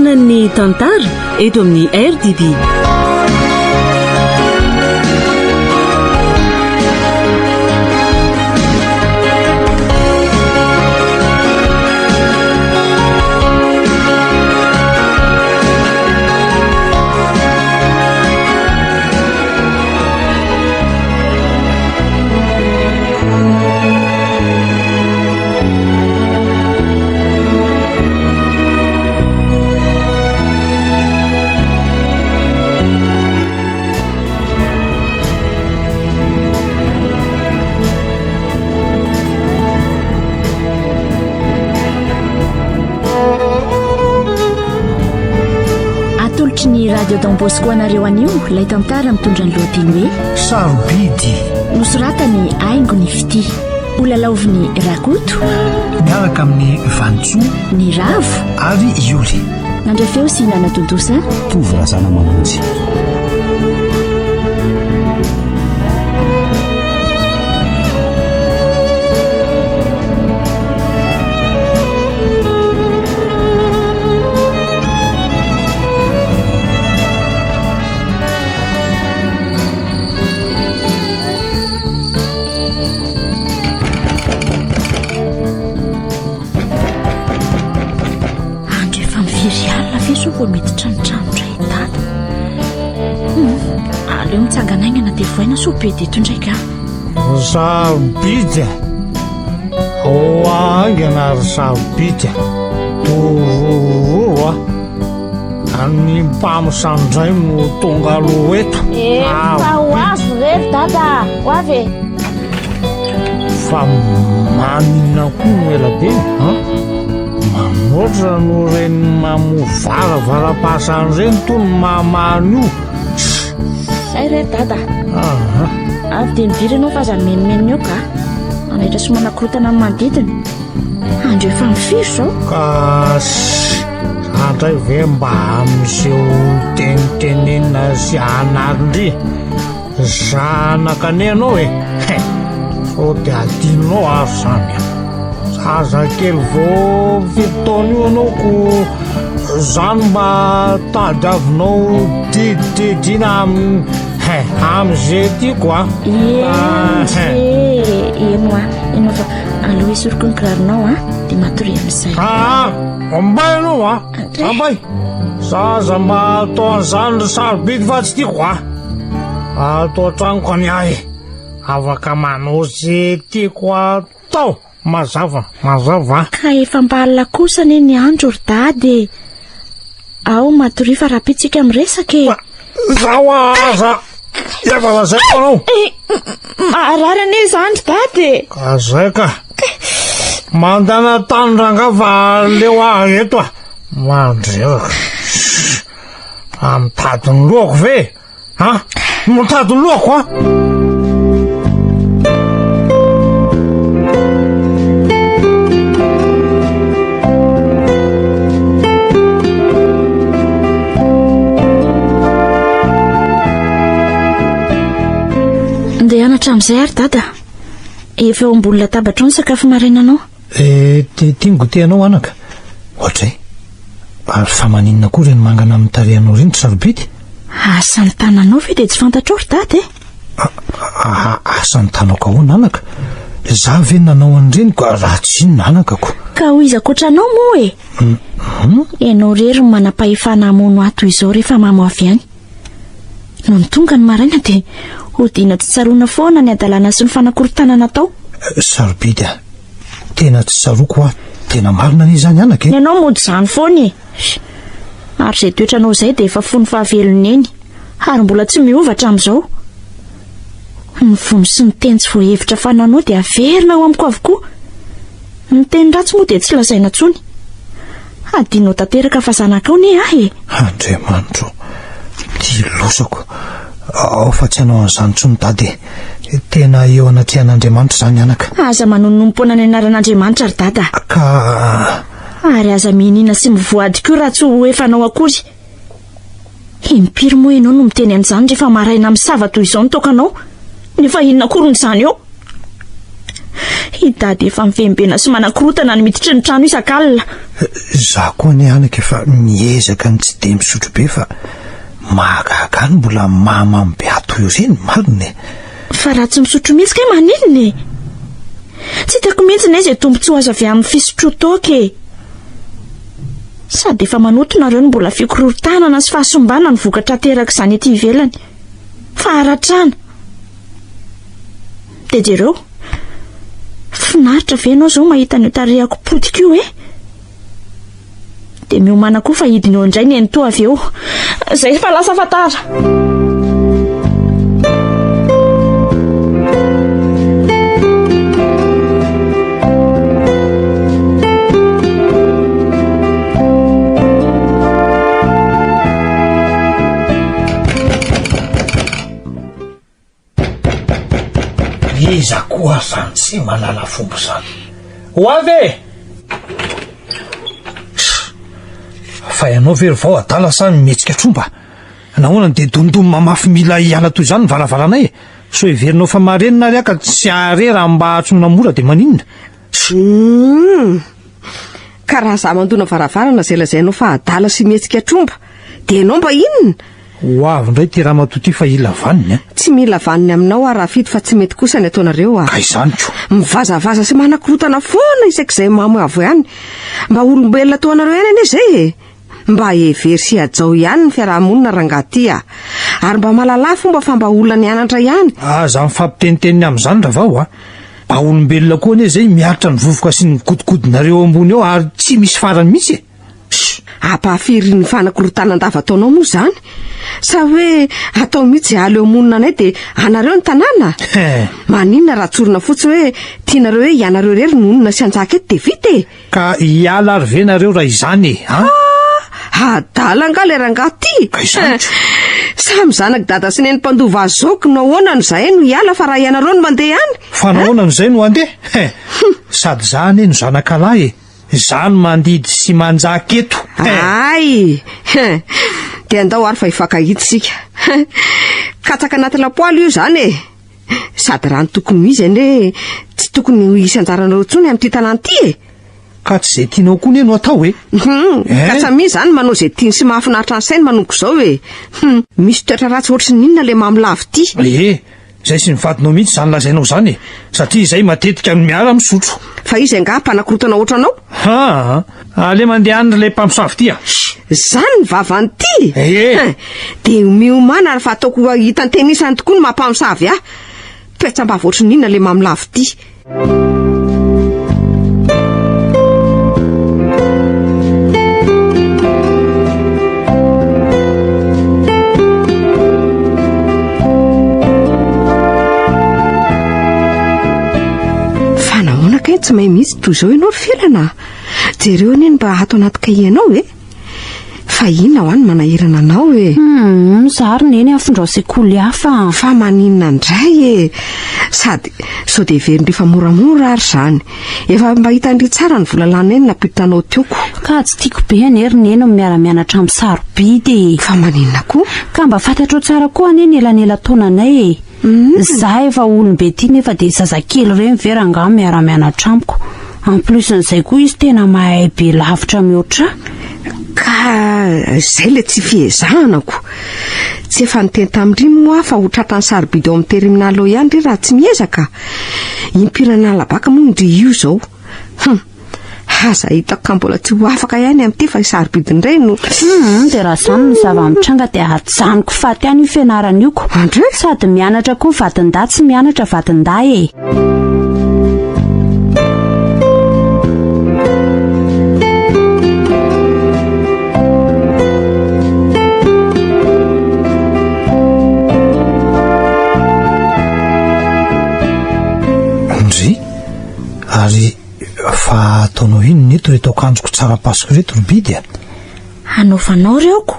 fotoanan'ny tantara eto amin'ny RDB. Ny radio Don Bosco anareo anio ilay tantara mitondra ny lohateny hoe sarobidy nosoratany Aingo ny Fity olalaoviny Rakoto miaraka amin'ny Vantsoa ny Ravo ary Ioly nandray feo sy Nana Tontosa Tovorazana Mamonjy. Mety tranotranotra hitana aleo mitsanganaingana dia voaina sobe deto ndraika sarobidy oangana ry sarobidy tororo any mpamosanodray no tonga aloha eto fa ho azo rery dada ho avy fa manina koa no elabe manoatra no reny mamovaravara-pasany reny tony mamano io zay rery dada avy dia miviry ianao fa aza menomenina eo ka anahitra somanakorotana amin'ny manodidina andro efa mifiry zao ka andray ve mba amin'izao tenitenena sy anarindry zanaka anenao sao dia adinonao ary zany zazakely vao fitaona io anao ko zany mba tady avinao didididina am'izay tiako eno enao fa aloha isoroko ny kiraronao dia matory amin'izay ambay anao ambay zaza mba atao an'izany ry sarobidy fa tsy tiako atao an-tranoko any ahy afaka manao zay tiako atao mazava ka efa mbalina kosa ny andro ry dady ao matory fa rapitsika miresaka zao aza efa lazaiko anao marary ane izany ry dady ka zay ka mandana tanyranga fa leo ahy eto mandreraka mitadiny lohako ve mitadiny lohako andeha anatra amin'izay ary dada efa eo ambony latabatra ny sakafo marainanao tiany goteanao anaka ohatray ary fa maninona koa reny mangana amin'ny tarehanao reny sarobidy asany tananao ve dia tsy fantatrao ry dady asany tanako ahoana anaka za ve nanao an'ireny ko raha tsy inona anakako ka ho iza koatranao moa ianao rery manam-pahefana hamono ato izao rehefa mamo avy any no ny tonga ny maraina dia hodina tsy tsaroana foana ny adalana sy ny fanakorotana natao sarobidy tena tsy tsaroko tena marina ny izany anaka ianao mody izany foana ary izay toetranao izay dia efa fony fahavelony eny ary mbola tsy miovatra amin'izao ny vono sy ny teny tsy voahevitra fananao dia averina ao amiko avokoa ny teny ratsy moa dia tsy lazaina tsony adinao tanteraka fa zanakao ne ahy Andriamanitro ty losako ao fa tsy anao an'izany tsony dady tena eo anaty an'Andriamanitra zany anaka aza manonompoana ny anaran'Andriamanitra ry dada ka ary aza mihinina sy mivoady koa raha tsy ho efanao akory impiry moa ianao no miteny an'izany rehefa maraina misava toy izao ny tokanao nefa inona kory ny izany eo Hidady efa mivembena sy manakorotana ny miditry ny trano isan-kalina. Za koa ny anaka efa miezaka ny tsy de misotro be fa mahagaga ny mbola mahamamy be ato eo zay ny mariny. Fa raha tsy misotro mihitsy kay maninona e? Tsy hitako mihitsy ny izay tombontsoa azo avy amin'ny fisotro toka e. Sady efa manotonareo ny mbola fikorotanana sy fahasombana ny vokatra teraka izany ety ivelany. Fa haratrana. De jereo, finaritra ve ianao zao mahita ny tarehako potika io e? De miomana koa fa hidiny eo indray ny eny toa avy eo. Zay fa lasa fatara. Iza koa zany tsy malala fomba zany. Ho avy! Fa ianao very vao adala sa mihetsika tromba. Nahoana de dondomy mamafy mila hiala toy zany valavalanay e. So iverinao fa marenina ary aka tsy are raha mba atsona mora de maninona. Ka raha za mandona varavarana zay lazainao fa adala sy mihetsika tromba, de enao mba inona? Ho avy indray ty raha matoty fa ila vaniny a. Tsy mila vaniny aminao raha fito fa tsy mety kosa ny ataonareo a. Ka izany ko. Mivazavaza sy manakorotana foana isak'izay mamoavo ihany. Mba olombelona ataonareo ihany ane zay e. Mba hevery sy ajao ihany ny fiarahamonina rangaty a. Ary mba mahalala fomba fa mba olona ny anatra ihany. Aza mifampiteniteniny amin'izany raha vao a. Mba olombelona koa ane zay miaritra ny vovoka sy ny godigodinareo ambony eo ary tsy misy farany mihitsy e. Ampahafiry ny fanakorotana andavataonao moa zany. Sa hoe atao mihitsy aleo monina anay de anareo ny tanàna. Maninona raha tsorina fotsy hoe tianareo hoe ianareo rery nonona sy anjaka eto de vita e. Ka hiala ary ve nareo raha izany e? Adala nga le rangaty. Ka izany. Samy zanak dada sy neny mpandova azoko no ahoana no zay no hiala fa raha ianareo no mandeha ihany. Fa nahoana no zay no andeha? Sady zany no zanakalahy e. Zany mandidy sy manjaka eto. Ay, de andao ary fa ifakahity sika. Katsaka anaty lapoaly io zany e. Sady raha ny tokony izy ane tsy tokony ho isy anjaranareo tsony amin'ity tanànty e. Ka tsy zay tianao koa ne no atao e. Ka tsami zany manao zay tiany sy mahafinaritra ny sainy manompo zao e. Misy toetra ratsy ohatrany ninona le mamilavo ty. Zay sy nivadinao mihitsy zany lazainao zany e. Satria zay matetika no miara misotro. Fa izy nga mpanakorotana ohatranao? Ale mandeha any le mpamosavy ty a. Zany ny vavany ty. De miomana ary fa ataoko hitantenisany tokoa ny mampamosavy a. Toetra mba voatrany ninona le mamilavo ty. Tsy mahay mihitsy toy izao ianao felana. Jereo neny mba ato anaty kahie ianao e. Fa inona ho any manahirana anao e. Zary neny afindrao sekoly hafa. Fa maninona indray e. Sady sao de verindrefa moramora ary zany. Efa mba hitandry tsara ny volalana eny napitanao tioko. Ka tsy tiako be anery neny miara-mianatra amin'ny sarobidy. Fa maninona koa? Ka mba fantatro tsara koa neny elanela taonanay e. Za efa olombe ty nefa de zazakely reny vera nga miara-mianatra amiko. En plus n'izay koa izy tena mahay be lavitra mihoatra. Ka zay le tsy fiezahako. Tsy efa niteny tamin'iriny moa fa ho tratran'ny sarobidy ao amin'ny terminal ihany ry raha tsy miezaka. Impirana alabaka moa ndry io zao. Aza hitako ka mbola tsy ho afaka ihany amin'ity fa sarobidiny indray no. De raha zany ny zava-mitranga de ajanoko faty ihany io fianarana io ko. Sady mianatra koa vatin-dahy tsy mianatra vatin-dahy e. Andry, ary fa ataonao ino neto reto akanjoko tsara pasoko reto robidy a? Anaovanao reoko?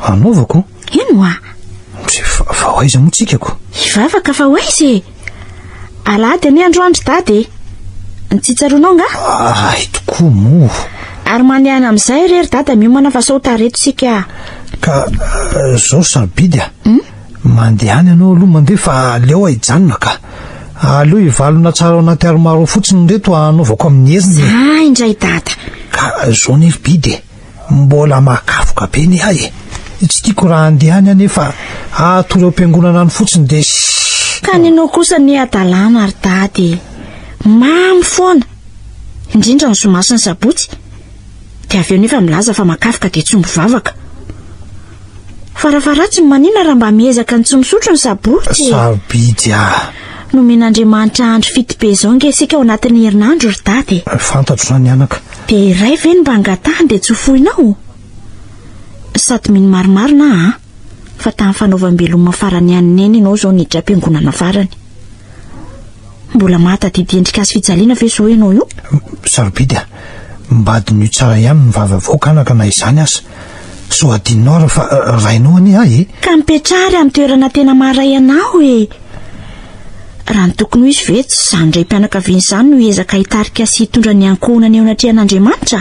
Anaovako? Ino a? Fa hoaiza moa tsikako? Ivavaka fa hoaiza e. Alady ane androandro dady. Nitsitsaronao nga? Tokoa mo. Ary mandeana amin'izay rery dada miomana fa sao tareto sika. Ka zao sarobidy a. Mandehany ianao aloha mandeha fa leo hijanona ka. aloha ivalona tsara ao anaty aromaro fotsiny reto anaovako amin'ny heziny. Indray dada. Ka zao ny Bidy mbola makafoka be ny ahy. Tsy tiako raha andehany anefa atory ao am-piangonana any fotsiny de ka ninao kosa ny adalàna ary dady. Mamy foana. Indrindra ny zoma sy ny sabotsy. Dia avy eo nefa milaza fa makafoka dia tsy mivavaka. Farafaratsy manina raha mba miezaka ny tsy misotro ny sabotsy. Sabidy Nomen'Andriamanitra andro fito be izao nge isika ao anatin'ny herinandro ry dady. Fantatro zany anaka. Dia iray ve ny mba angatahany dia tsy hofoinao? Sady mino maromaro na fa tamin'ny fanaovam-beloma farany ihany neny ianao zao niditra am-piangonana farany. Mbola mahatadidy endrika azy fijaliana ve zao ianao io? Sarobidy mbadin'io tsara ihany ny vavavoaka anaka na izany asa. So adinao raha fa rainao ani ahy. Ka mipetrary amin'ny toerana tena maharay anao raha ny tokony ho izy ve tsy izany indray mpianakaviana izany no hiezaka hitarika sy hitondra ny ankohonany eo anatrehan'Andriamanitra?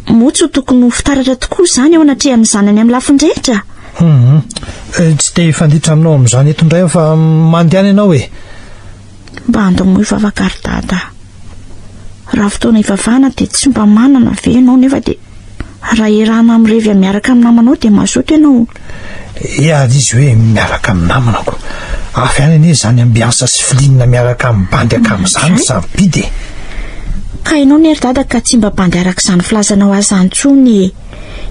Moa tsy ho tokony ho fitaratra tokoa izany eo anatrehan'ny zanany amin'ny lafin-drehetra? Tsy te hifanditra aminao amin'izany eto indray fa mandehana ianao e. Mba andomo hivavaka ry dada. Raha fotoana hivavahana dia tsy mba manana ve ianao nefa dia raha irana amin'irevy miaraka amin'ny namanao dia mazoto ianao. Ary izy hoe miaraka amin'ny namanako. Afy ihany anie izany ambiansa sy filinina miaraka amin'ny bandy akamin'izany Sarobidy. Ka ianao ny ry dada ka tsy mba bandy araka izany filazanao azy antsony.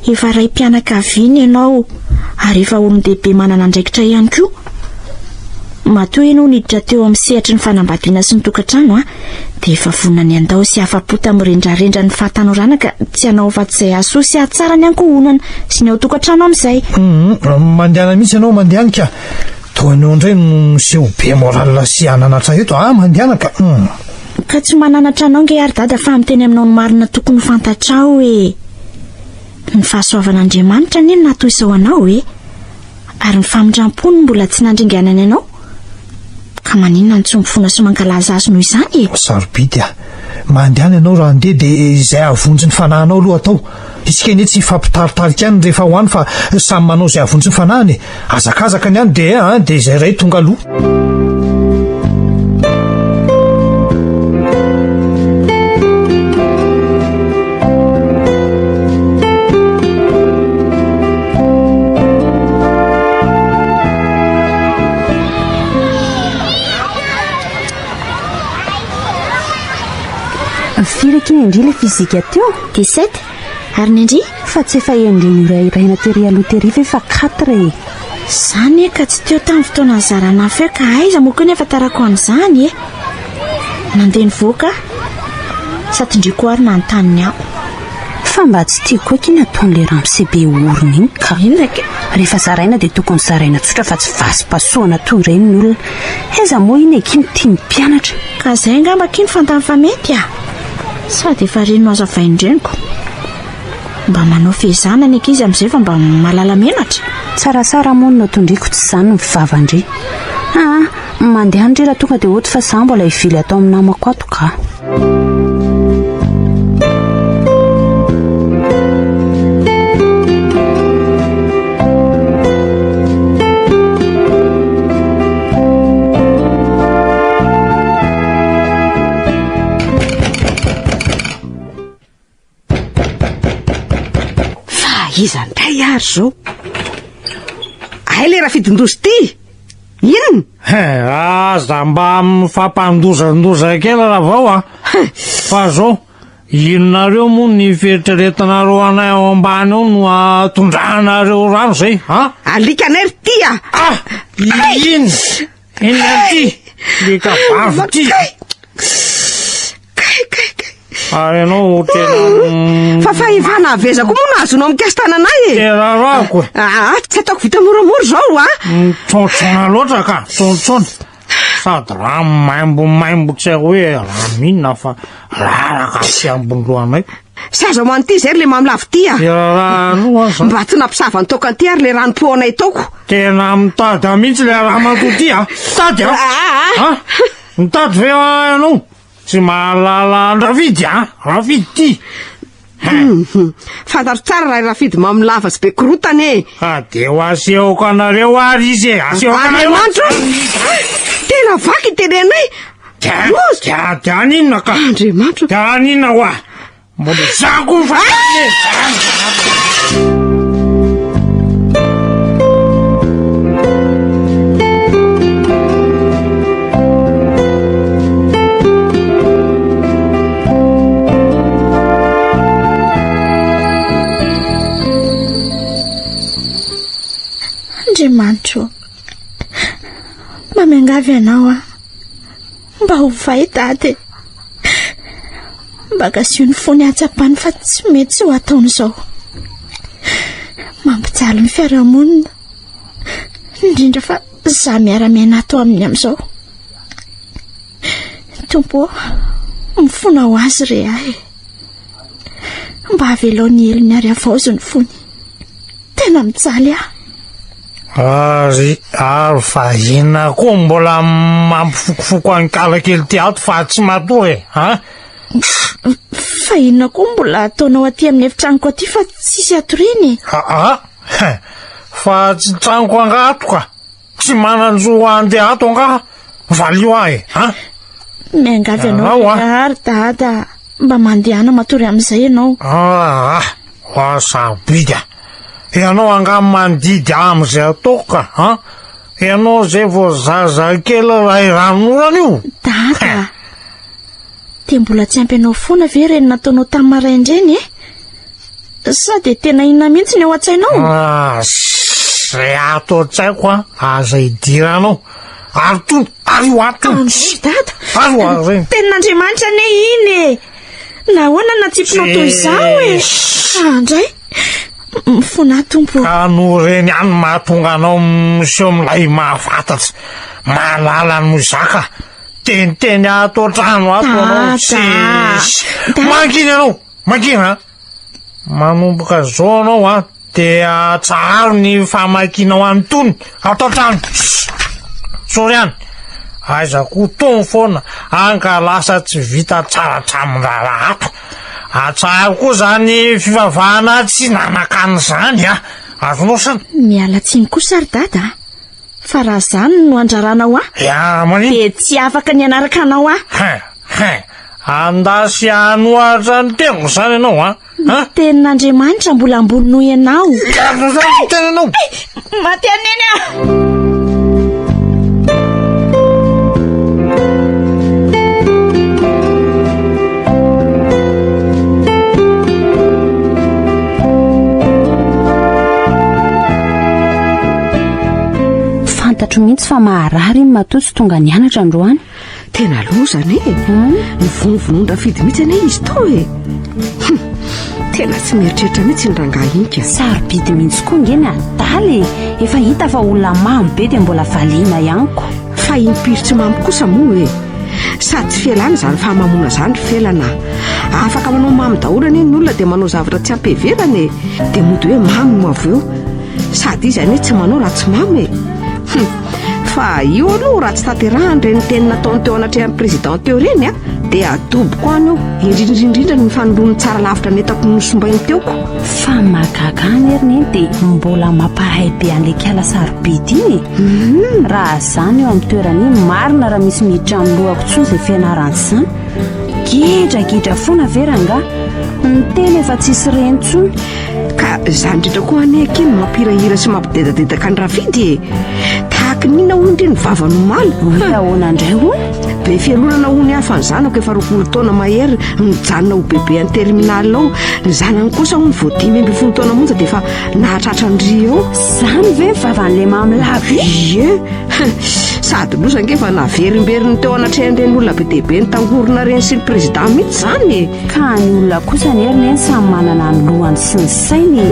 Efa ray mpianakaviana ianao ary efa olon-dehibe manana andraikitra ihany koa. Matoa ianao niditra teo amin'ny sehatry ny fanambadiana sy ny tokantrano dia efa vonona ny andao sy afa-po tamin'nyrendrarendra ny fahatanorana ka tsy hanao afa-tsy izay aso sy ahatsara ny ankohonana sy ny ao tokantrano amin'izay. Mandehana mihitsy ianao mandehanika. Toanao indray no seho be moral sy ananatra eto mandehana ka. Ka tsy mananatra anao nge ary dada fa miteny aminao ny marina tokony fantatrao ny fahasoavan'Andriamanitra ny natao izao anao ary ny famindram-pony mbola tsy nandringanany anao. Ka maninona ny tsy mifona sy mankalaza azy noho izany Sarobidy mandehana ianao raha andeha dia izay avonjy ny fanahinao aloha atao. Isika anie tsy fampitaritarika ihany rehefa hoany fa samy manao izay avonjy ny fanahiny. Azakazaka ny ihany dia izay ray tonga aloha. Fireky ny indri le fizika teo 17 ary ny indri fa tsy efa endriny irairaina tery aloha tery fa efa 4 Zany ka tsy teo tamin'ny fotoana zarana feo ka aiza moa koa nefa tarako an'izany nandeha nivoaka sady ndriko ary nanontany aho fa mba tsy tiako koa kiny ataon'le ramosebe orona iny ka inaka rehefa zaraina dia tokony zaraina tsotra fa tsy vasy-pasoana toy ireny ny olona aiza moa iny kiny tia mpianatra ka izay angamba kiny fantany fa mety sady efa reno azavaindreniko mba manao fehezana ny ankizy amin'izay fa mba malala menatra tsaratsara monina tondriko tsy izany ny vavandry mandeha andry raha tonga dia ohatra fa zaho mbola hivily atao amin'ny namako ato ka izandray ary zao ay le raha fidindozy ty inona aza mba mifampandozandoza kely raha vao fa zao inonareo moa ny fieritreretanareo anay ao ambany ao no atondrahanareo rano zay alikanay ry ty ina ty leka vavy ty ary ianao tena fa ivana avezako moa no azonao mikasitananay tena rako tsy ataoko vita moramora zao tsontsona loatra ka tsontsona sady raha maimbo tsy hay hoe raha minina fa raraka sy ambonlohanay sy azo manoty zay ry le mamilavo ty mba tsy nampisava ny tokany ty ary le ranom-poanay taoko tena mitady mihitsy le raha matoty mitady mitady ve ianao tsy mahalala rafidy rafidy ty fantaro tsara raha rafidy mamilava sy be korotany de ho asehoako anareo ary izy asehoako anareo tena vaky terenay Dianinona ka Andriamanitra dianinona ho ah mbola zako fa Andriamanitra mamiangavy anao mba ho vai Dady mba gasio ny fony atsapany fa tsy mety sy ho ataon'izao mampijaly ny fiarahamonina indrindra fa za miara-miaina ato aminy amin'izao Tompo mifona ho azy re ahy mba haveloany elony ary avaozo ny fony tena mijaly ary vahina koa mbola mampifokofoko any kalakely ty ato fa tsy matory fa inona koa mbola ataonao aty amin'ny efitranoko aty fa tsisy atoriny fa tsy tranoko angato ka tsy mananjo andeha ato anga valio ahy miangavy anao ary Dada mba mandehana matory amin'izay ianao sabidy ianao angamy mandidy am'izay ataoko ka ianao zay vo zaza kely ray ranorana io Dada de mbola tsy ampy anao foana ve reny nataonao tamin'ny maraindreny sa de tena inona mihitsy ny ao an-tsainao zay ato an-tsaiko aza idiranao ary tony ary ho atony Dada ary ho reny tenin'Andriamanitra ne iny nahoana natsipinao toy izao andray mifona Tompo no reny any mahatonga anao miseho milay mahafantatry mahalala no zaka teniteny ato an-trano ato anao mangina anao mangina manomboka zao anao dia tsaharo ny famakinao antony ato an-trano sory any aizako tony foana anga lasa tsy vita tsara tramin-drara ato atsaharo koa zany fivavahana tsy nanakany zany azonosana miala tsiny kosa ary Dada fa raha zany no andraranao maniny de tsy afaka ny anaraka anao andasy anohatra ny tengo zany ianao tenin'Andriamanitra mbola ambony noho ianao tenanao maty aneny fantatro mihitsy fa maharary iny matoa tsy tonga nianatra androany tena lozany ny vonovonondra fidy mihitsy ane izy to tena tsy mieritreritra mihitsy ny rangahy inika sarobidy mihitsy koa ngeny adaly efa hita fa olona mamy be dia mbola valiana ihanyko fa impiritsy mamy kosa moa sady tsy fialana zany fahamamona zany felana afaka manao mamy daholo anie ny olona dia manao zavatra tsy ampeverany dia mody hoe mamy mo avy eo sady izy anie tsy manao raha tsy mamy fa io aloha raha tsy taterahany reny teny nataony teo anatrehan'ny président teo reny dia adobo ko any eo indrindrindrindra ny fanolony tsara lavitra netako nosombainy teoko fa mahagagany eriny dia mbola mampahay be an'ilay kiala sarobidy iny raha zany eo amin'ny toerany marina raha misy miditra amin'ny lohako tsoa izay fianaran'izany gidragidra foana veranga ny teny efa tsisy rentsony ka zany indrindra koa anaiky iny mampirahira sy mampidedadedaka ny ravidy tahaka nina ondry ny vavano maly ahoana indray hoy be fialonana ho ny hafa ny zanako efa 20 taona mahery mijanona ho bebe any terminal ao ny zanany kosa ho ny vo 10 taona monja dia efa nahatratra ny ry eo zany ve vavan'le mamilavy ie sady losa ngefa naverimberiny teo anatrehan'ireny olona be dehibe ny tangorona reny sy ny président mihitsy zany ka ny olona kosa ny heriny eny samy manana ny lohany sy ny sainy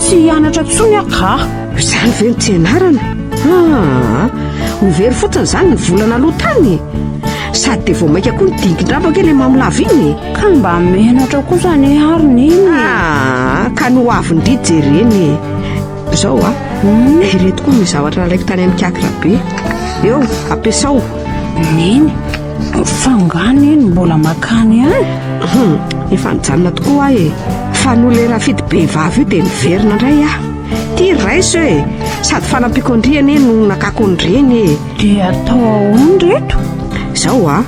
tsy hianatra tsony aka zany ve ny tsy anarana ho very fotsiny zany ny volana aloha tany sady dia vao maika koa ny dingindrabaka ilay mamilava iny ka mba menatra kosa ny hariny iny ka no avindridy jereny zao ireto koa ny zavatra nalaiko tany amin'ny kakra be eo ampiasao neny fangany eny mbola makany efa nijanona tokoa fa no le raha fidy be vavy io dia niverina indray ity raisy hoe sady fanampiko andriany no nakako andreny e. dia atao ahoany reto izao a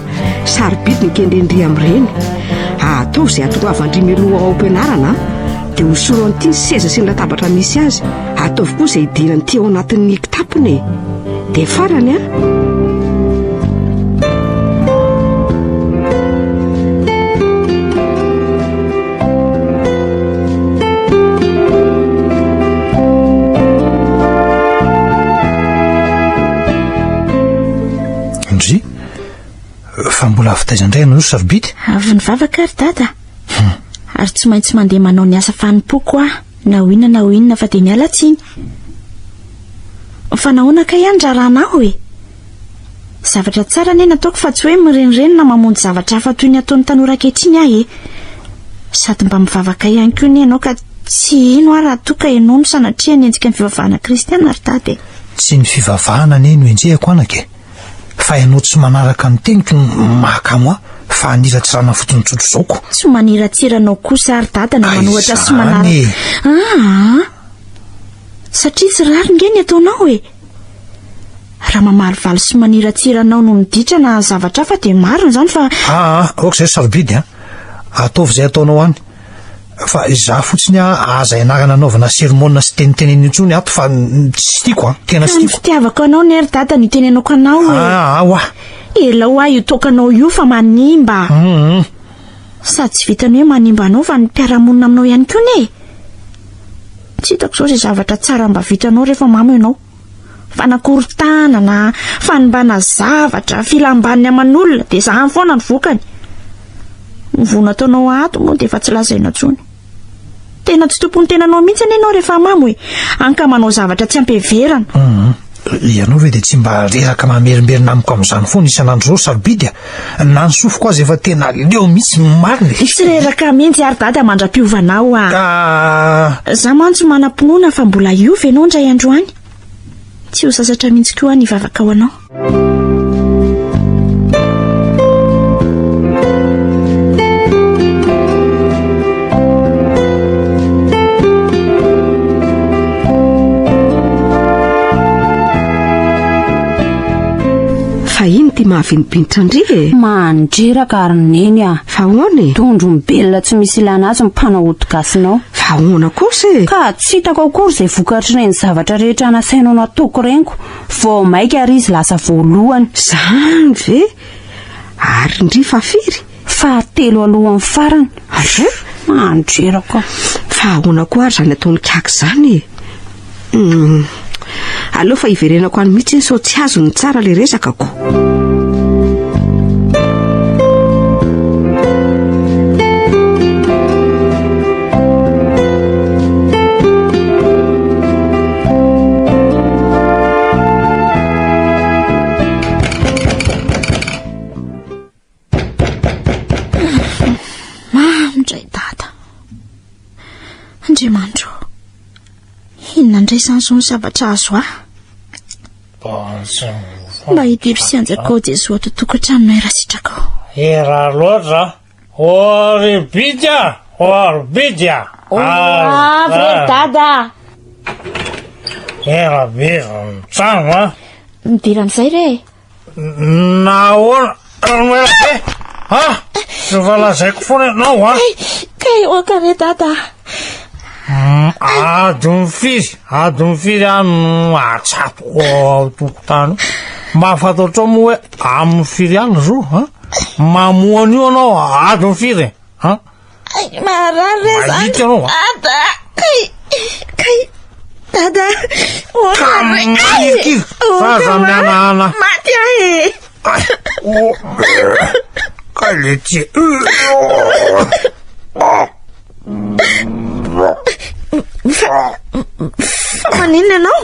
sarobidy nikendrendry amin'ireny atao izay atoavandry meloha ao am-pianarana dia hosoro an'ity seza sy ny latabatra misy azy ataovy koa izay idirany ty ao anatin'ny kitapony e dia farany a. Fa mbola avitaizandray ianao sarobidy avy ny vavaka ary dada ary tsy maintsy mandeha manao ny asa fanimpoko a na hoinona fa dia miala tsiny fa nahoana ka ihany raranao e zavatra tsara anie nataoko fa tsy hoe mirenireny na mamonjy zavatra hafa toy ny ataon'ny tanora ankehitriny ahy e sady mba mivavaka ihany koa ny ianao ka tsy ino raha toka ianao no sanatria ny endrika ny fivavahana kristiana ary dada e tsy ny fivavahana anie no enjehako anake fa ianao tsy manaraka ny teniko mahakamo a fa aniratry rana fotony tsotro zaoko tsy maniratsiranao kosa ary dada na manohatra sy manaraka satria tsy rary ngeny ataonao e raha mamalivaly sy maniratsiranao no miditra na zavatra fa dia marina izany fa oka izay sarobidy a ataovy izay ataonao any fa izaho fotsiny aza ianarana anaovana sermonina sy teniteneny intsony ato fa tsy tiako tena tsy tiako fitiavako anao ny ery dada no tenenako anao oa elao ahy io tokanao io fa manimba sady tsy vitany hoe manimba anao fa ny mpiaramonina aminao ihany koa ne tsy hitako izao izay zavatra tsara mba vitanao rehefa mamo ianao fanakorontanana fanimbana zavatra filambaniny aman'olona dia zahany foana ny vokany mivona ataonao ato moa dia efa tsy lazaina intsony tena tsy tompony tenanao mihitsy any ianao rehefa mamo e anka manao zavatra tsy ampiheverana ianao ve dia tsy mba reraka mamerimberina amiko amin'izany foana isan'andro zao sarobidy na ny sofiko azy efa tena leo mihitsy marina tsy reraka mihitsy ary dada mandra-piovanao za mantso manam-pinoana fa mbola iova ianao ndray androany tsy ho sasatra mihitsy koa ny vavaka ao anao iny ty mahavinibinitra ndri e mandreraka ary neny fa hoana e tondro mibelona tsy misy ilana azy mipanahodikasinao fa hoana kosa e ka tsy hitako akory izay vokatry reny zavatra rehetra nasainao natoko reniko vao maika ary izy lasa voalohany zany ve ary ndry fa firy fa telo alohan'ny farany mandreraka fa hoana koa ary zany ataony kaky zany e aleo fa hiverenako any mihitsy sao tsy azo ny tsara le resakako mamindray dada andriamanitro inona ndray izany zao ny zavatra azo mba hidiro sy anjakao Jesosy ato tokantranonay raha sitraka era loatra oribidya avy dada era biza mitsano midiran'izay re nahoana sy valazaiko foana ianao kay oakare dada ady mifiry ano atsapoko tokotany mba fataotrao moa hoe amin'ny firy ano zo mamoana io anao ady mifiry marary anao kay dada kamirikiry faza mianahana maty ahe kalety manina ianao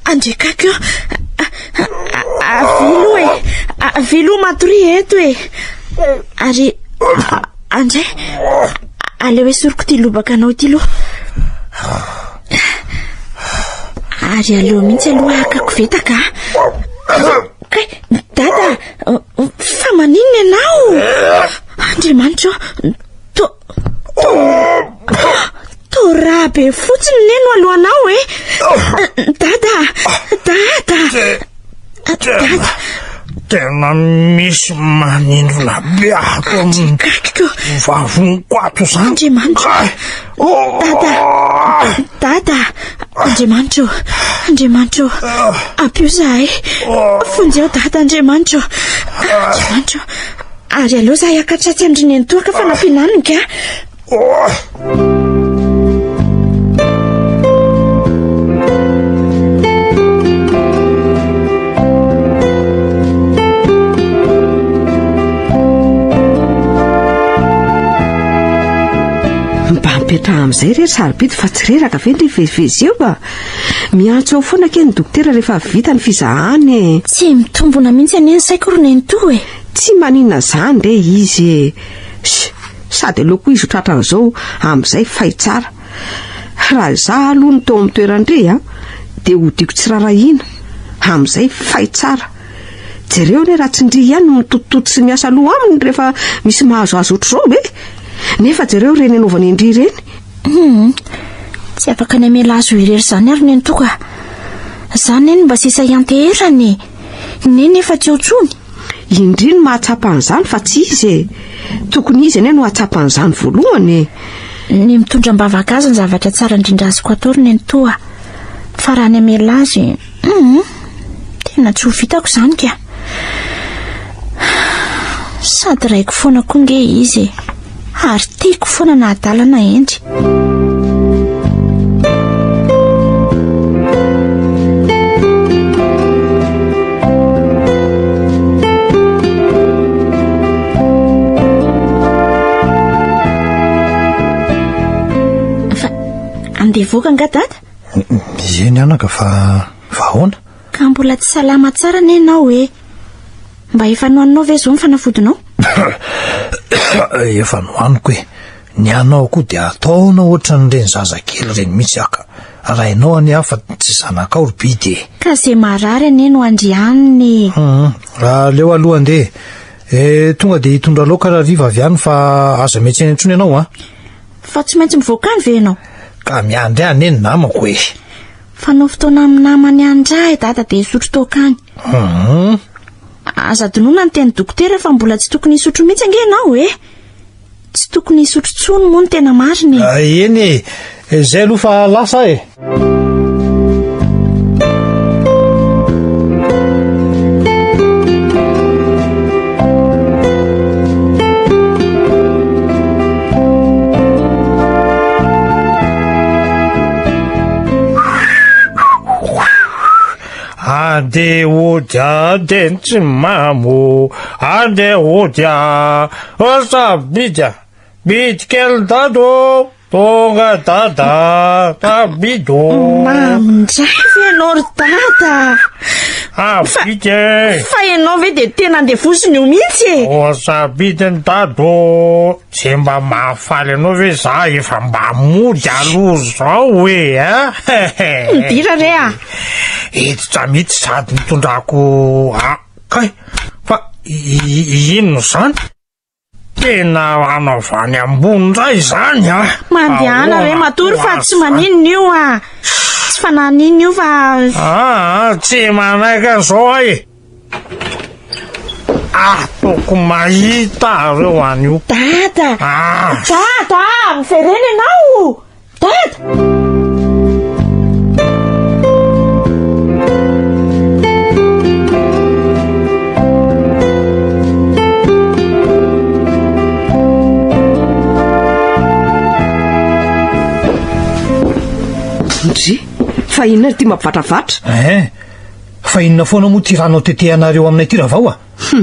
andrekako vilo matory eto e ary andray aleo hoe soroko ty lobaka anao ty lo ary aleo mihitsy aloha akako vetaka kay dada fa maninona ianao andriamanitro torary be fotsiny neno alohanao e. Dada. Tena misy manindrona be ato vavoniko ato zany. Andriamanitra. Dada. Andriamanitra. Apio zahay. Fonjeo dada Andriamanitra. Ary aloha zahay akatratsy andrineny toaka fa nampinanika. Petra amin'izay rehetra sarobidy fa tsy reraka ve ny vezivezy eo ba miantso ao foana ke ny dokotera rehefa vita ny fizahany. Tsy mitombona mihitsy any saiko roneny to e. Tsy maninona zany re izy sady aloha izy ho tratran'izao amin'izay fay tsara. Raha za aloha ny tao amin'ny toerandre dia hodiko tsy rarahina amin'izay fay tsara. Jereo ne raha tsindry ihany no mitotototo sy miasa aloha aminy rehefa misy mahazoazo ohatr'izao be. Nefa jereo reny anaovany indry reny. Tsy afaka ny amela azo irery zany ary neny toka. Zany eny mba sisa ianteherany. Neny efa tsy otsony. Indry ny mahatsapan'izany fa tsy izy e. Tokony izy eny no hatsapan'izany voalohany. Ny mitondra mbavaka azy ny zavatra tsara indrindra azoko atao neny toa. Fa raha ny amela azy tena tsy ho vitako zany ka. Sady raiko foana koa nge izy ary tiako foana na adalana endry. Fa andevoaka nga dada? Eny anaka fa ahoana? Ka mbola tsy salama tsara nenao e. Mba efa nohaninao ve zao ny fanafodinao? Efa nohaniko e. Ny anao koa dia ataonao ohatra n'ireny zazakely reny mihitsy aka. Raha ianao any fa tsy zanakao robidy e. Ka izay marary anie no andrianiny. Leo aloha andeha tonga dia hitondra laoka raha riva avy any fa aza mihitsy intsony ianao Fa tsy maintsy mivoaka any ve ianao? Ka miandry any eny namako e. Fa no fotoana amin'ny namany andray dada dia isotro tokany. Aza donona ny teny dokotera fa mbola tsy tokony isotro mihitsy ange ianao e. Tsy tokony isotro tsony moa ny tena mariny. Eny e, zay aloha fa lasa e. Ande odia dentsy mamo, ande odia, osa bidya, bidykely dado, tonga dada, tabido. Mamindray ve ianao ry dada? Bidye. Fa ianao ve dia tena andevosiny io mihitsy e? Osa bidiny dado, tsy mba mahafaly anao ve za efa mba mody aloha zao e, Midira re a? Hiditra mihitsy sady mitondrako kay fa ino zany? Tena anaovany ambony ndray zany Mandehana re matory fa tsy maninona io Tsy fa naninona io fa tsy manaiky an'izao ahy toko mahita reo an'io. Dada! Dada! Miverena ianao! Dada! Fa inona ty mampavatra? Fa inona foana moa ty ranao tetehanareo aminay ty ravao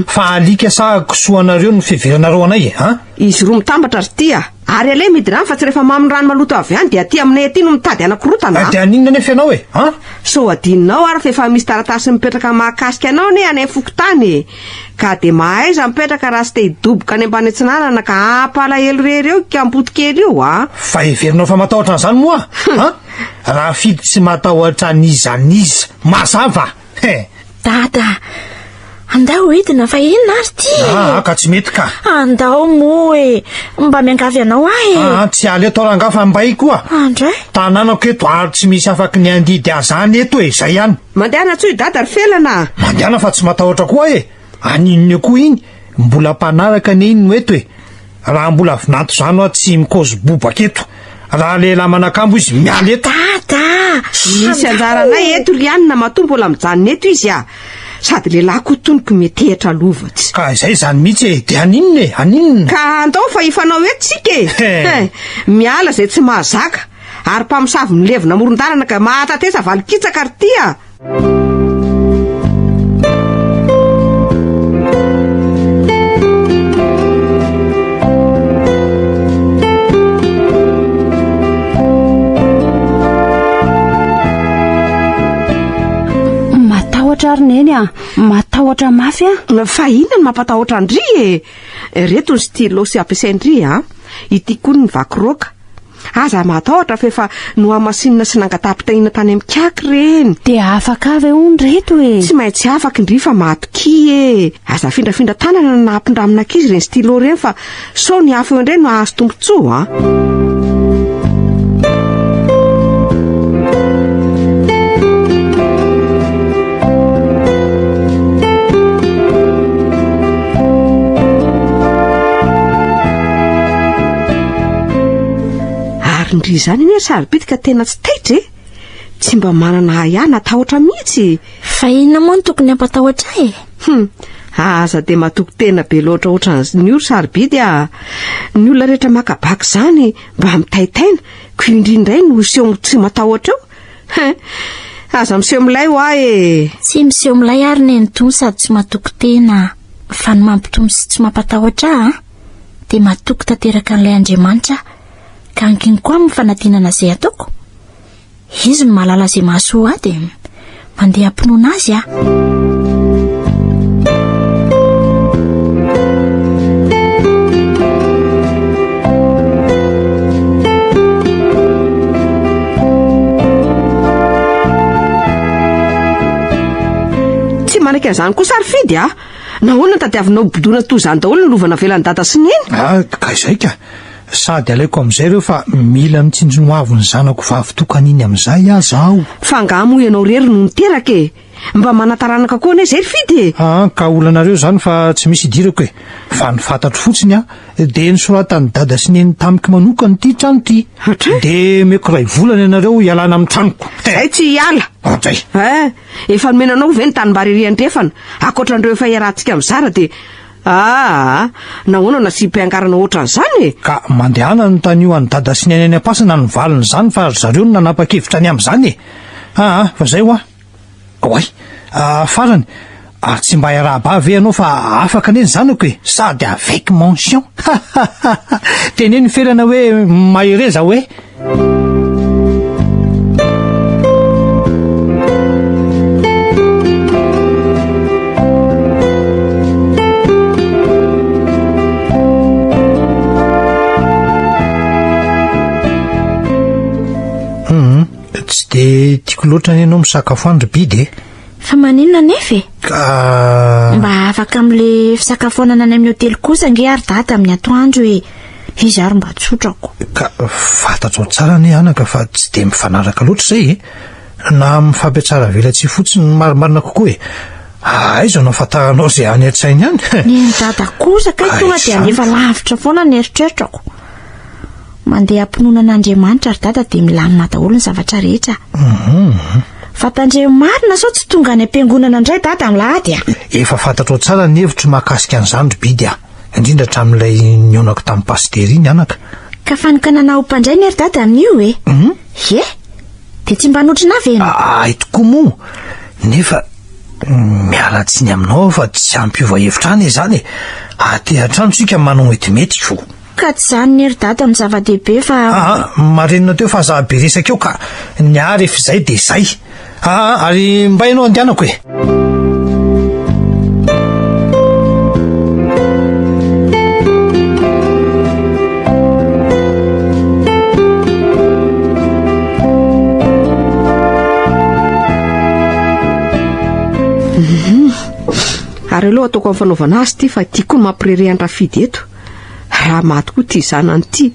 fa alika sa kisoanareo ny fiveranareo anay Izy roa mitambatra ry ty ary alay midy rano fa tsy rehefa mamy rano maloto avy any dia aty aminay aty no mitady anakorotana. Dia aninona nefa ianao so adinonao ary fa efa misy taratasy mipetraka mahakasika anao ne any fokotany ka dia mahaiza mipetraka raha sy te hidoboka any ambany antsinanana ka ampalahelo rery eo kampotikely io fa heverinao fa matahotra an'izany moa raha fidy tsy matahotra an'izaniza mazava Dada andao edina fa inona ary ty ka tsy mety ka andao mo mba miangavy anao ahy tsy aly eto rangafa mbay koa andray tanànako eto ary tsy misy afaky ny andidy azany eto zay ihany mandehana tsoy dada ry felana mandehana fa tsy matahotra koa aninony koa iny mbola mpanaraka ny iny no eto raha mbola vinato zany a tsy mikozy bobaka eto raha lehilahy manakambo izy miala eto dada misy anjaranay eto ry anina mato mbola mijanona eto izy sady lehilahy ko tonoko metehitra lovatsy ka izay zany mihitsy de aninona ka andao fa ifanao eto sika miala zay tsy mahazaka ary mpamosavy milevina moron-dalana ka mahatatesa valikitsaka ry tya Roneny matahotra mafy fa inona ny mampatahotra andry reto ny stylo sy ampiasaindry ity koa ny vakiroka aza matahotra fa no amasinina sy nangatapitaina tany amin'ny kiaky reny de afaka avy hono reto tsy maintsy afaka indry fa matoky aza findrafindra tanana na ampindramina ankizy reny stylo reny fa so ny afo eo indray no ahazo tombontsoa ndry zany iny sarobitika tena tsy taitra tsy mba manana ihany atahotra mihitsy fa inona moa no tokony ampatahotra aza de matoko tena be loatra ohatran'ny io sarobidy ny olona rehetra makabaky zany mba mitaitaina ko indrindray no seho tsy matahotra eo aza miseho milay ho tsy miseho milay ary neny tony sady tsy matoko tena fa ny mampitomy sy tsy mampatahotra de matoko tanteraka an'ilay Andriamanitra ka ankiny koa amin'ny fanadinana izay ataoko izy no mahalala izay mahasoa ady mandeha ampinoana azy tsy manaiky an'izany koa sarofidy nahoana tadiavinao bodona toy izany daholo ny lovana velany dada sy neny ka izay ka sady alaiko amin'izay reo fa mila mitsinjony hoavy ny zanako vavy-tokaniny amin'izay aho fa ngamo ianao rery no niteraka mba manataranaka koa anay zay ry fidy ka olanareo zany fa tsy misy idirako fa ny fantatro fotsiny de nisoratany dada sy neny tamiko manokany ty trano ty de meko ray volana ianareo ialana amin'ny tranoko zay tsy iala zay efa nomenanao ve ny tanimbariryandrefana akoatran'ireo efa iarahantsika amin'zara de nahoana nasy-piangarana ohatran'izany ka mandehana no tany io any dada sy ny any am-pasana ny valiny zany fa zareo no nanapa-kevitra any amin'izany fa zay oay farany tsy mba iarahaba ve ianao fa afaka neny zanako sady avec mention teneny ferana hoe mahereza hoe tsy de tiako loatra ny ianao misakafo andro bidy fa maninona nefa ka mba afaka amin'le fisakafoanana any amin'ny hotely kosa nge ary data amin'ny atoandro izy ary mba tsotrako ka fantatrao tsara ny anaka fa tsy de mifanaraka loatra zay na mifampiatsara velatsy fotsiny marimarina kokoa aiza anao fataranao zay any an-tsainy ihany ny dada kosa kay tonga de alefa lavitra foana ny eritreritrako mandeha ampinoana an'Andriamanitra ary dada de milamina daholo ny zavatra rehetra fatandreo marina sao tsy tonga any am-piangonana indray dada milahady efa fantatrao tsara ny hevitro mahakasika an'izany bidy indrindra hatramin'ilay nionako tamin'ny pastery iny anaka ka fanokanana ho mpandray ny ery dada amin'io de tsy mba notrina avy tokoa moa nefa miala tsiny aminao fa tsy ampiova hevitra any zany aty atrano tsika manao metimety fo ka tsy zany ny ery dada ny zava-dehibe fa marenina teo fa zahabe resaka eo ka ny ary efa izay de zay ary mba ianao andehanako ary aloha ataoko amin'ny fanaovana azy ity fa tiako ny mampireriandra fidy eto raha maty koa ty zanany ity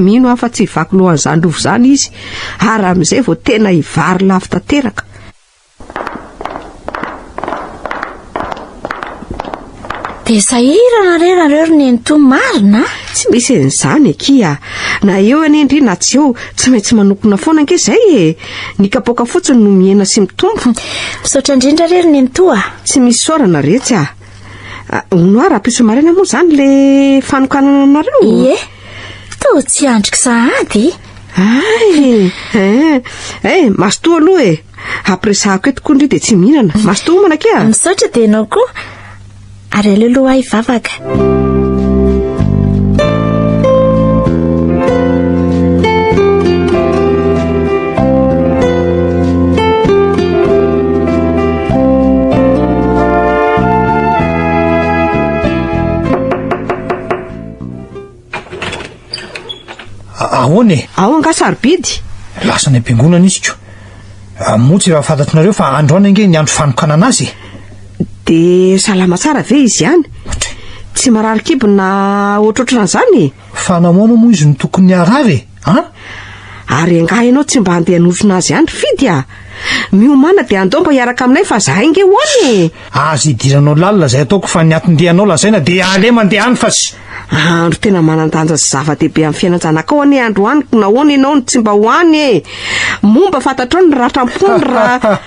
mino afa tsy hivaky lohan'izany rovo zany izy ary amin'izay vao tena hivary lafy tanteraka. Dia sahirana rerareo ry Nenito marina tsy misy an'izany ekia na eo any indrina tsy eo tsy maintsy manokona foana anke izay e ny kapoaka fotsiny no miena sy mitombo. misaotra indrindra re ry Nenito tsy misy saorana retsy hono ary ampiso maraina moa zany le fanokanana anareo. Ie to tsy andrika sahady masotoa aloha e ampiresahako eto koa indri dia tsy mihinana masotoa homana kea. misaotra dia ianao koa ary aleoloha hivavaka. ahoana e? ao angasarobidy lasa ny am-piangonana izy ko motsy efa fantatrareo fa androana inge ny andro fanokanana azy dia salama tsara ve izy ihany tsy marary kibona ohatrohatran'izany fa namoana moa izy no tokony arary ary angaha ianao tsy mba handeha hanotrona azy ihany fidy miomana dia andao mba hiaraka aminay fa zahay inge hoany azy hidiranao lalina zay ataoko fa ny atondehanao lazaina dia ale mandeha any fa tsy andro tena manandanja sy zava-dehibe amin'ny fiainanjanaka any andro haniko nahoana ianao ny tsy mba hoany momba fantatrao ny ratram-pony raha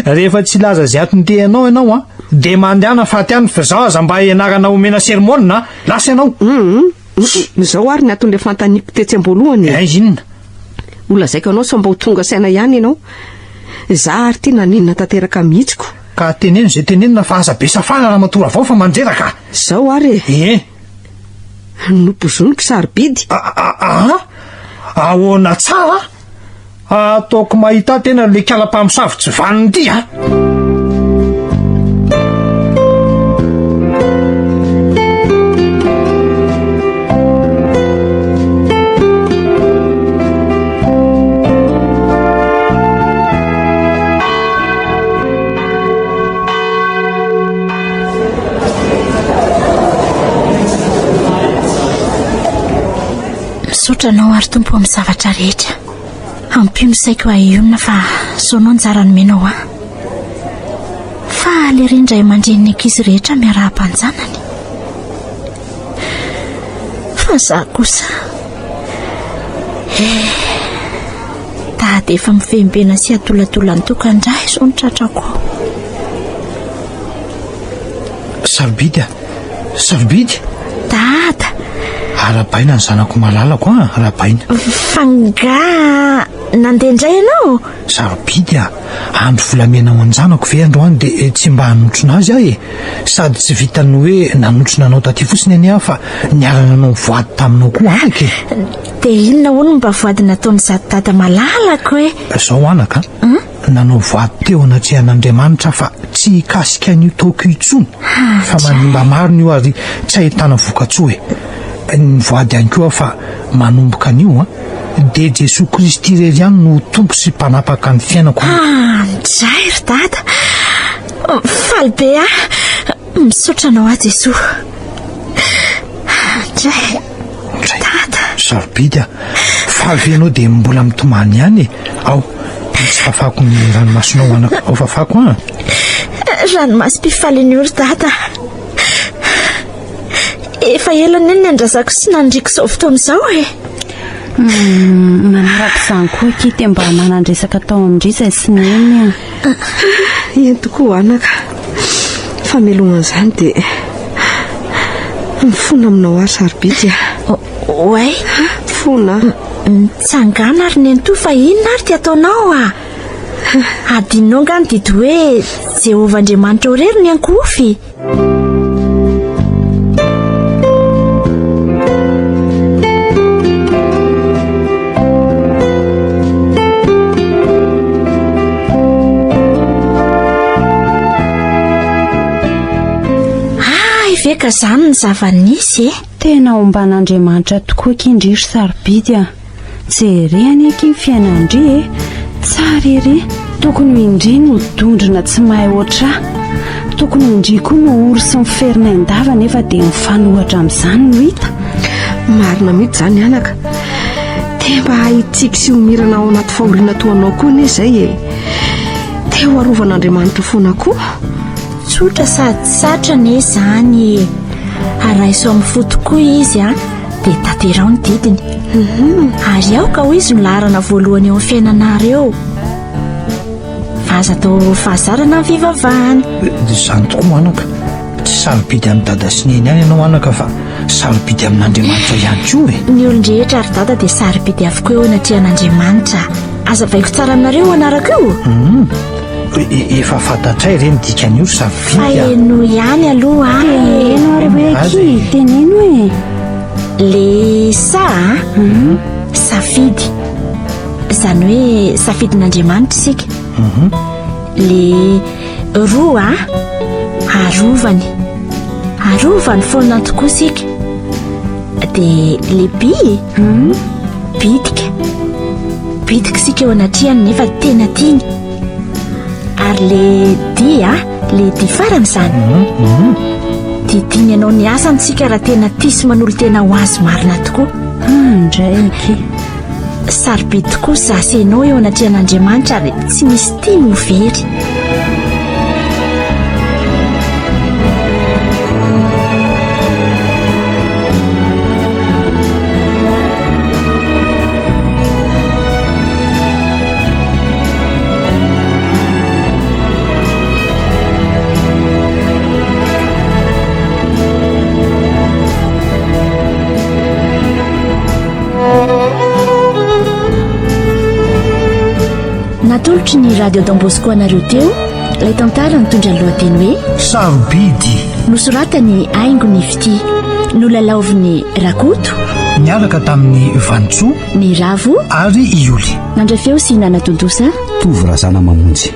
rehefa tsy laza zay atondehanao ianao dia mandeana faty any fa zao aza mba ianarana omena sermonina lasa ianao izao ary ny aton'le fantaniko tetsy am-boalohany inona olona zaiko anao sa mba ho tonga saina ihany ianao za ary ty naninona tanteraka mihitsiko ka teneno izay tenenina fa aza be safana raha matora avao fa manjeraka zao ary nopozoniko sarobidy ahoana tsara ataoko mahita tena le kala-mpamosavy vaniny ity misaotranao ary tompo amin'ny zavatra rehetra ampino saiko ahionina fa zaonao njara nomenao fa le rindray mandreniny ankizy rehetra miaraha-panjanany fa za kosa dady efa mifembena sy atolatolan'ny tokandray zao ny tratrako sarobidy dada arabaina ny zanako malalako arabaina fanga nandeha indray ianao sarobidy andro volamenao an-janako ve androany dia tsy mba hanotrona azy aho sady tsy vitany hoe nanotrona anao taty fotsiny any aho fa niarana anao voady taminao koa anaka dia inona hono mba voady nataony zato dada malalako zao anaka nanao voady teo anatrehan'Andriamanitra fa tsy hikasika an'io taoko intsony fa manimba marina io ary tsy ahitana vokatsoa ny voady ihany koa fa manomboka an'io dia Jesosy Kristy irery ihany no tompo sy mpanapaka ny fiainako ndray ry dada faly be misaotranao Jesosy ndray dada sarobidy faly ve anao dia mbola mitomany ihany ao tsy fafako ny ranomasonao anako ao fafako ranomasym-pifaly an'io ry dada efa elana eny ny andrazako sy nandriko izao fotoan'izao manaraka izany koa kity mba manandresaka tao amin'indrisy sy ny eny eny tokoa anaka famelohan'izany dia mifona aminao ary sarobidy oay fona mitsangana ary Nenito fa inona ary ty ataonao adinao nga ny didy hoe Jehovah Andriamanitra orery ny ankofy veka zany ny zava-nisy tena omban'Andriamanitra tokoa kindry ry sarobidy jereny eky ny fiainandry tsara ery tokony indry no dondrina tsy mahay oatra tokony indriko no ory sy miferina indava nefa dia mifanohatra amin'izany no hita. Marina mihitsy izany anaka. Te mba hahitsika sy homirana ao anaty fahoriana toanao koa ne izay e. Te ho arovan'Andriamanitra foana koa. Tsotra sady satra ne izany. Araiso amin'ny fo tokoa izy dia tanterao ny didiny. Ary aoka ho izy no laharana voalohany eo amin'ny fiainanareo. Vaza tao fahazarana ny fivavahana. Izany tokoa anaka. Tsy sarobidy amin'ny dada sy neny ihany ianao anaka fa sarobidy amin'Andriamanitra ihany koa e. Ny olon-drehetra ary dada dia sarobidy avokoa eo anatrian'Andriamanitra. Aza vaiko tsara aminareo anaraka io. Efa fantatray ireny dikan'io sarobidy. Fa eno ihany aloha. Eno ary hoe teneno e. Le safidy. Izany hoe safidin'Andriamanitra isika. Le roa arovany. Arovany foana tokoa isika. Dia le bitika isika eo anatriany nefa tena tiany. Ary le di farany izany. Tiany ianao ny asany sika raha tena tisy manolo tena ho azy marina tokoa. Ndraiky sarobidy tokoa zasy ianao eo anatrian'Andriamanitra ary tsy misy tiany ho very. Natolotry ny radio Don Bosco anareo teo ilay tantara nitondra ny lohateny hoe sarobidy. Nosoratany Aingo Nifty, nolalaoviny Rakoto, niaraka tamin'ny Vantsoa, ny Ravo ary Ioly. nandrafeo sy Nana Tontosa, Tovy Razana Mamonjy.